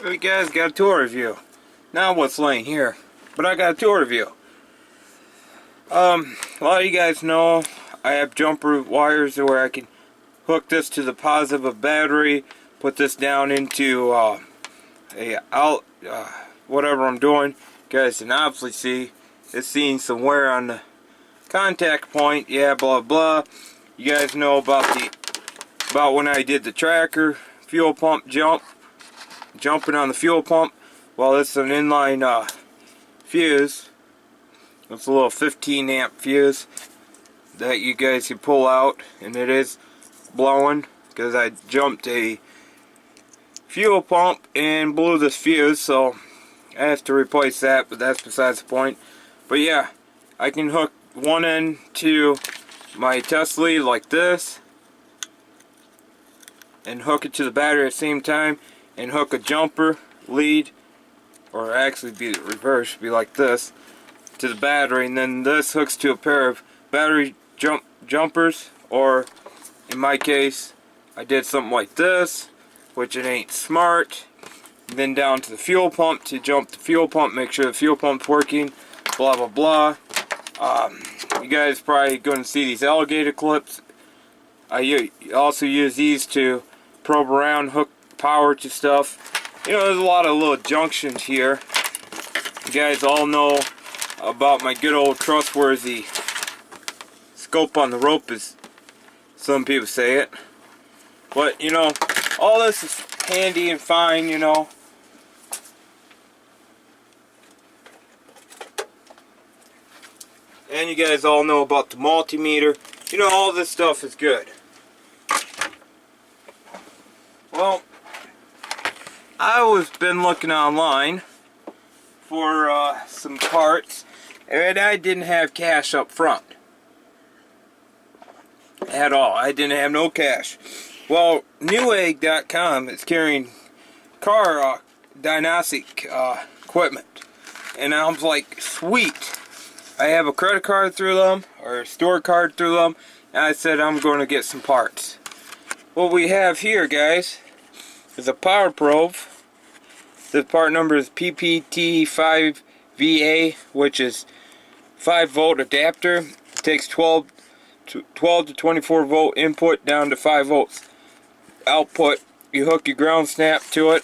Hey guys, got a tour review. Not what's laying here, but I got a tour review. A lot of you guys know I have jumper wires where I can hook this to the positive of battery, put this down into whatever I'm doing. You guys can obviously see it's seeing some wear on the contact point. Yeah, blah blah. You guys know about when I did the tracker fuel pump jumping on the fuel pump. Well, this is an inline fuse. It's a little 15 amp fuse that you guys can pull out, and it is blowing because I jumped a fuel pump and blew this fuse, so I have to replace that, but that's besides the point. But yeah, I can hook one end to my test lead like this and hook it to the battery at the same time, and hook a jumper lead, or actually be the reverse, be like this, to the battery, and then this hooks to a pair of battery jumpers, or in my case I did something like this, which it ain't smart. And then down to the fuel pump to jump the fuel pump, make sure the fuel pump's working, blah blah blah. You guys probably going to see these alligator clips. I also use these to probe around, hook power to stuff. You know, there's a lot of little junctions here. You guys all know about my good old trustworthy scope on the rope, as some people say it. But you know, all this is handy and fine, you know. And you guys all know about the multimeter. You know, all this stuff is good. Well, I was been looking online for some parts, and I didn't have cash up front at all. I didn't have no cash. Well, Newegg.com is carrying car diagnostic equipment, and I was like, sweet. I have a credit card through them, or a store card through them, and I said I'm going to get some parts. What we have here, guys, is a power probe. The part number is PPT5VA, which is 5-volt adapter. It takes 12 to 24 volt input down to 5 volts output. You hook your ground snap to it.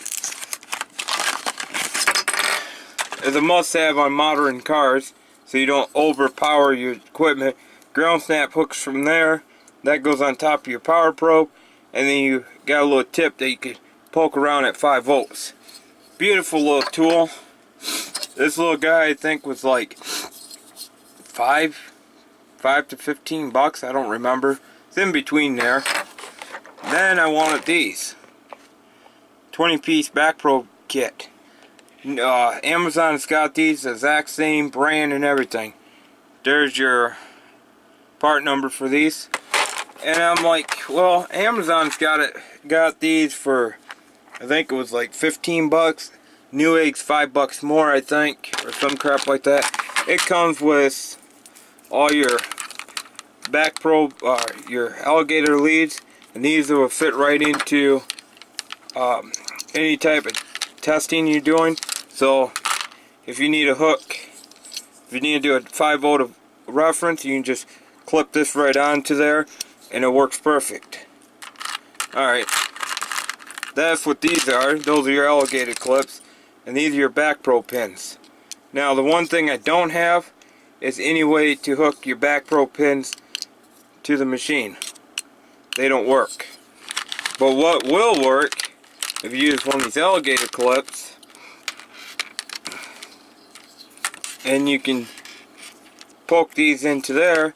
It's a must-have on modern cars, so you don't overpower your equipment. Ground snap hooks from there. That goes on top of your power probe, and then you got a little tip that you can poke around at 5 volts. Beautiful little tool. This little guy, I think, was like 5 to 15 bucks. I don't remember. It's in between there. Then I wanted these 20-piece back probe kit. Amazon's got these, the exact same brand and everything. There's your part number for these. And I'm like, well, Amazon's got these for, I think it was like 15 bucks. Newegg's 5 bucks more, I think, or some crap like that. It comes with all your back probe, your alligator leads, and these will fit right into any type of testing you're doing. So if you need a hook, if you need to do a 5 volt of reference, you can just clip this right onto there, and it works perfect. Alright, that's what these are. Those are your alligator clips, and these are your back probe pins. Now, the one thing I don't have is any way to hook your back probe pins to the machine. They don't work. But what will work, if you use one of these alligator clips, and you can poke these into there,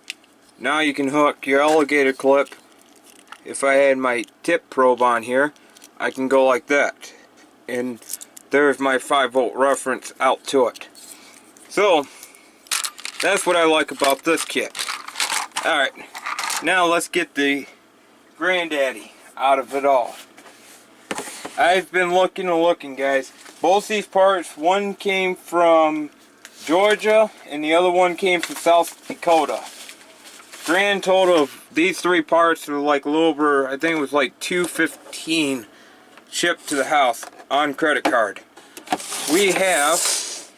now you can hook your alligator clip. If I had my tip probe on here, I can go like that, and there's my 5 volt reference out to it. So that's what I like about this kit. Alright, now let's get the granddaddy out of it all. I've been looking and looking, guys. Both these parts, one came from Georgia and the other one came from South Dakota. Grand total of these 3 parts were like a little over, I think it was like $2.15 shipped to the house. on credit card. We have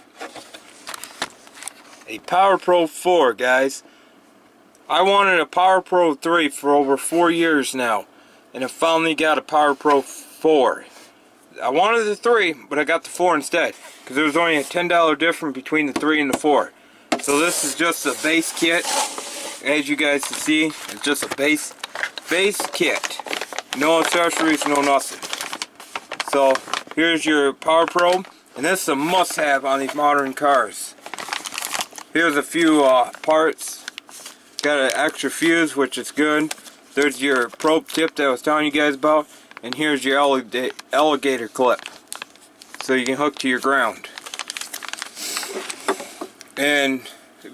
a Power Pro 4, guys. I wanted a Power Pro 3 for over 4 years now, and I finally got a Power Pro 4. I wanted the 3, but I got the 4 instead, because there was only a $10 difference between the 3 and the 4. So this is just a base kit. As you guys can see, it's just a base kit. No accessories, no nothing. So here's your Power Pro, and this is a must-have on these modern cars. Here's a few parts. Got an extra fuse, which is good. There's your probe tip that I was telling you guys about, and here's your alligator clip, so you can hook to your ground. And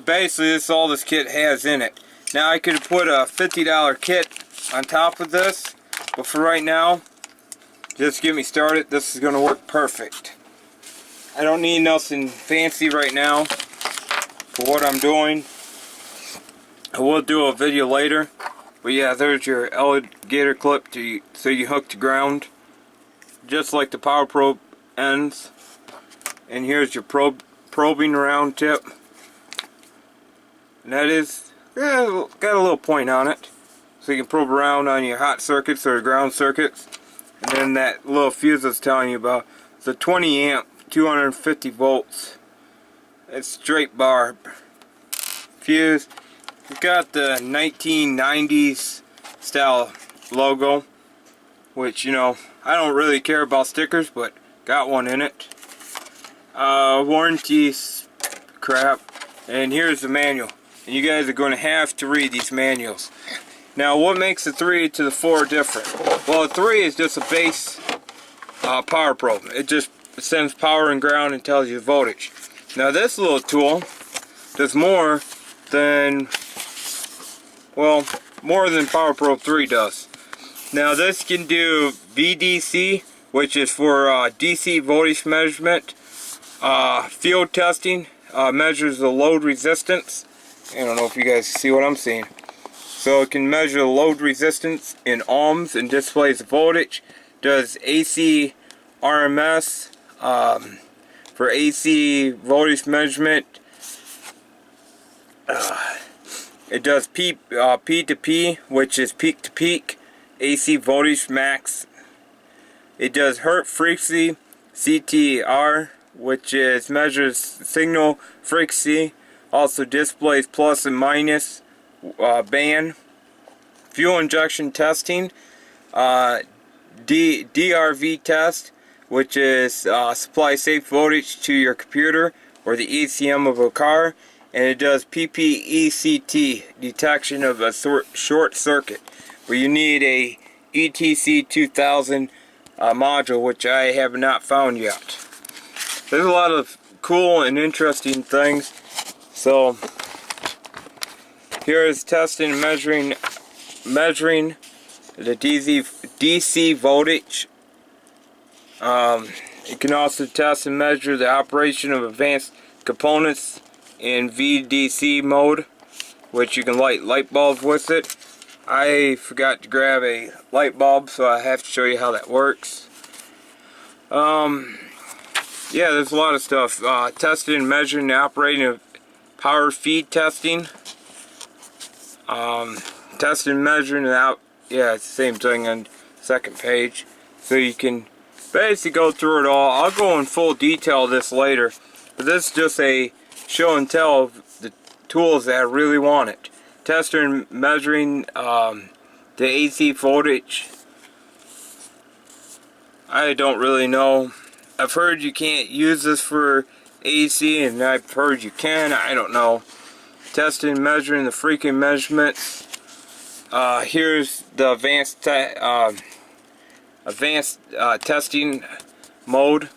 basically, this is all this kit has in it. Now I could have put a $50 kit on top of this, but for right now, just to get me started, this is going to work perfect. I don't need nothing fancy right now for what I'm doing. I will do a video later, but yeah, there's your alligator clip so you hook to ground, just like the Power Probe ends. And here's your probing round tip, and that is got a little point on it, so you can probe around on your hot circuits or ground circuits. And then that little fuse I was telling you about, it's a 20 amp, 250 volts. It's straight barb fuse. It's got the 1990s style logo, which, you know, I don't really care about stickers, but got one in it. Warranty crap. And here's the manual. And you guys are going to have to read these manuals. Now, what makes the 3 to the 4 different? Well, the 3 is just a base power probe. It just sends power and ground and tells you the voltage. Now, this little tool does more than, well, more than Power Probe 3 does. Now, this can do VDC, which is for DC voltage measurement. Field testing measures the load resistance. I don't know if you guys see what I'm seeing. So it can measure the load resistance in ohms and displays the voltage. Does AC RMS for AC voltage measurement. It does P to P, which is peak to peak, AC voltage max. It does hertz frequency, CTR, which is measures signal frequency. Also displays plus and minus band. Fuel injection testing, DRV test, which is supply safe voltage to your computer or the ECM of a car. And it does PPECT, detection of a short circuit, where you need a ETC 2000 module, which I have not found yet. There's a lot of cool and interesting things. So here is testing and measuring the DC voltage. You can also test and measure the operation of advanced components in VDC mode, which you can light bulbs with it. I forgot to grab a light bulb, so I have to show you how that works. Yeah, there's a lot of stuff. Testing and measuring the operating of power feed testing. Testing and measuring the yeah, it's the same thing on the second page. So you can basically go through it all. I'll go in full detail this later, but this is just a show and tell of the tools that I really wanted. Testing and measuring the AC voltage. I don't really know. I've heard you can't use this for AC, and I've heard you can. I don't know. Testing and measuring the frequency measurements. Here's the advanced testing mode,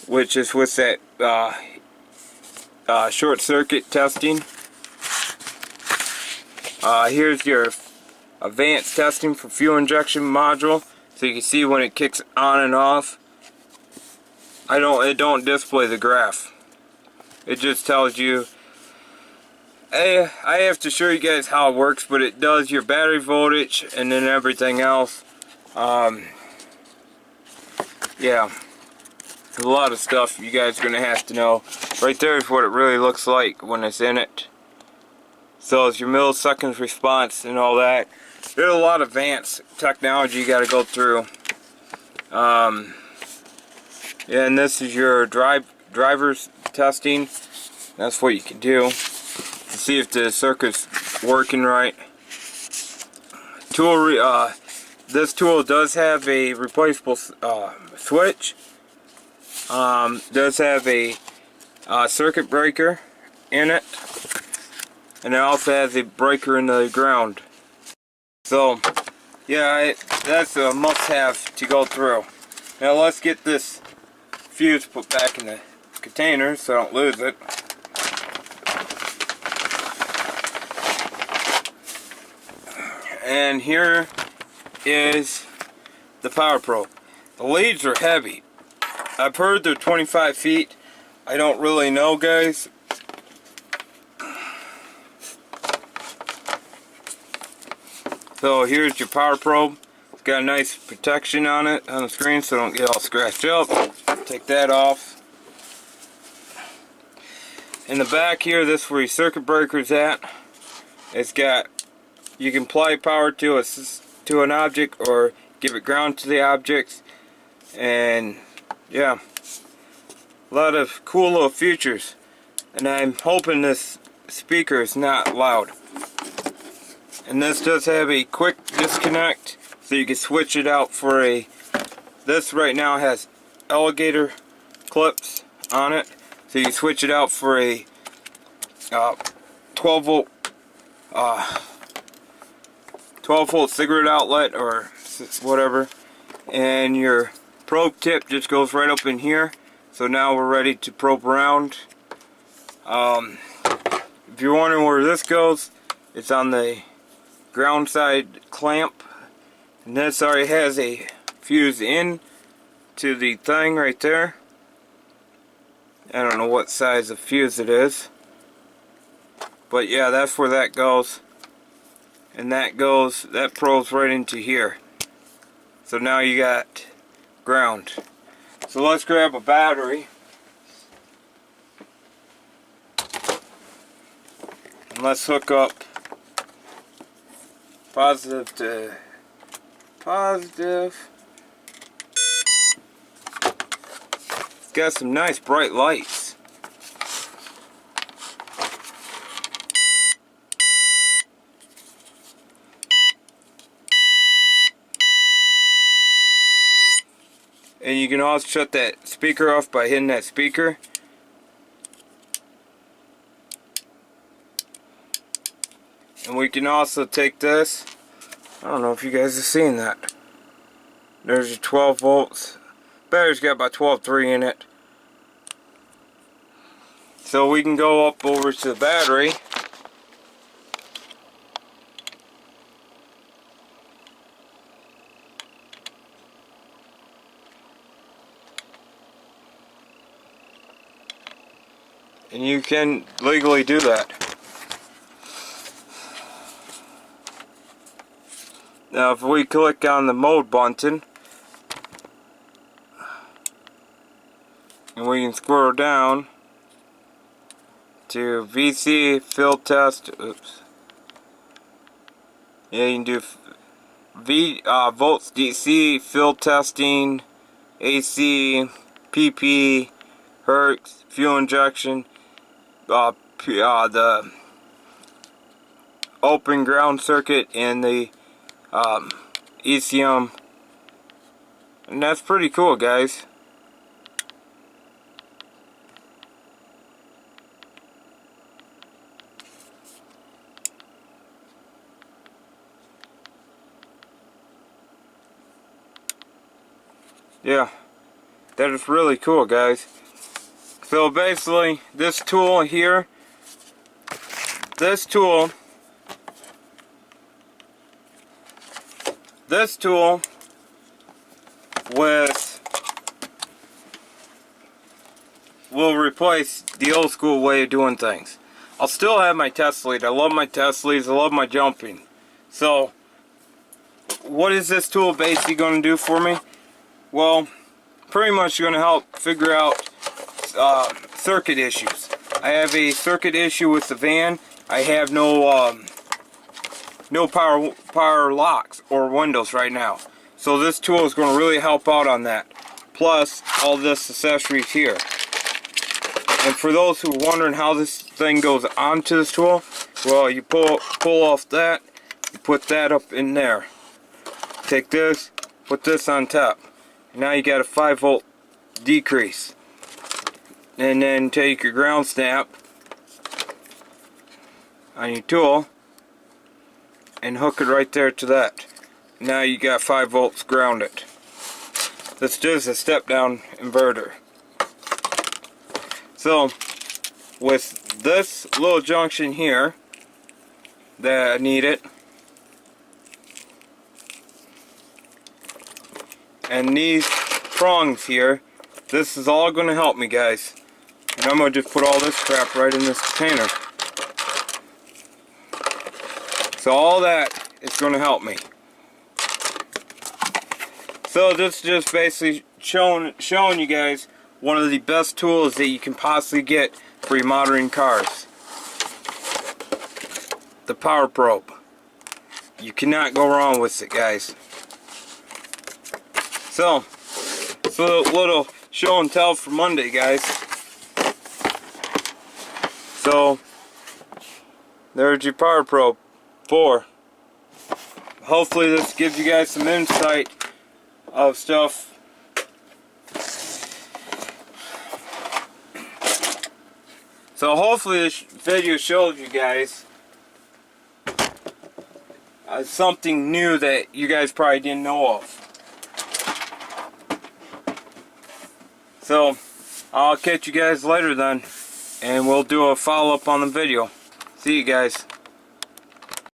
which is with that short circuit testing. Here's your advanced testing for fuel injection module, so you can see when it kicks on and off. It don't display the graph. It just tells you. I have to show you guys how it works, but it does your battery voltage and then everything else. yeah, a lot of stuff you guys are going to have to know. Right there is what it really looks like when it's in it. So it's your milliseconds response and all that. There's a lot of advanced technology you got to go through. Yeah, and this is your driver's testing. That's what you can do to see if the circuit's working right. This tool does have a replaceable switch. Does have a circuit breaker in it, and it also has a breaker in the ground. So yeah, that's a must-have to go through. Now let's get this fuse put back in the container so I don't lose it. And here is the power probe. The leads are heavy. I've heard they're 25 feet. I don't really know, guys. So here's your power probe. It's got a nice protection on it on the screen so don't get all scratched up. Take that off. In the back here, this is where your circuit breaker's at. It's got, you can apply power to an object or give it ground to the objects, and yeah, a lot of cool little features. And I'm hoping this speaker is not loud. And this does have a quick disconnect, so you can switch it out for a, this right now has alligator clips on it, so you can switch it out for a 12 volt cigarette outlet or whatever. And your probe tip just goes right up in here. So now we're ready to probe around. If you're wondering where this goes, it's on the ground side clamp, and this already has a fuse in to the thing right there. I don't know what size of fuse it is, but yeah, that's where that goes, and that probes right into here. So now you got ground. So let's grab a battery and let's hook up positive to positive. It's got some nice bright lights. And you can also shut that speaker off by hitting that speaker. And we can also take this. I don't know if you guys have seen that. There's your 12 volts. Battery's got about 12.3 in it. So we can go up over to the battery. And you can legally do that. Now if we click on the mode button, and we can scroll down to VC field test. Oops. Yeah, you can do volts DC field testing, AC, PP, Hertz, fuel injection, the open ground circuit, and the ECM. And that's pretty cool, guys. Yeah, that is really cool, guys. So basically, this tool here, this tool will replace the old school way of doing things. I'll still have my test lead. I love my test leads. I love my jumping. So, what is this tool basically going to do for me? Well, pretty much going to help figure out circuit issues. I have a circuit issue with the van. I have no power locks or windows right now. So this tool is going to really help out on that. Plus all this accessories here. And for those who are wondering how this thing goes onto this tool, well, you pull off that, you put that up in there. Take this, put this on top. And now you got a 5-volt decrease. And then take your ground snap on your tool and hook it right there to that. Now you got 5 volts grounded. This is a step down inverter. So with this little junction here that I need it, and these prongs here, this is all going to help me, guys. And I'm going to just put all this crap right in this container. So all that is going to help me. So this is just basically showing you guys one of the best tools that you can possibly get for your modern cars. The Power Probe. You cannot go wrong with it, guys. So, it's a little show and tell for Monday, guys. So, there's your Power Probe 4. Hopefully this gives you guys some insight of stuff. So hopefully this video shows you guys something new that you guys probably didn't know of. So I'll catch you guys later then, and we'll do a follow-up on the video. See you guys.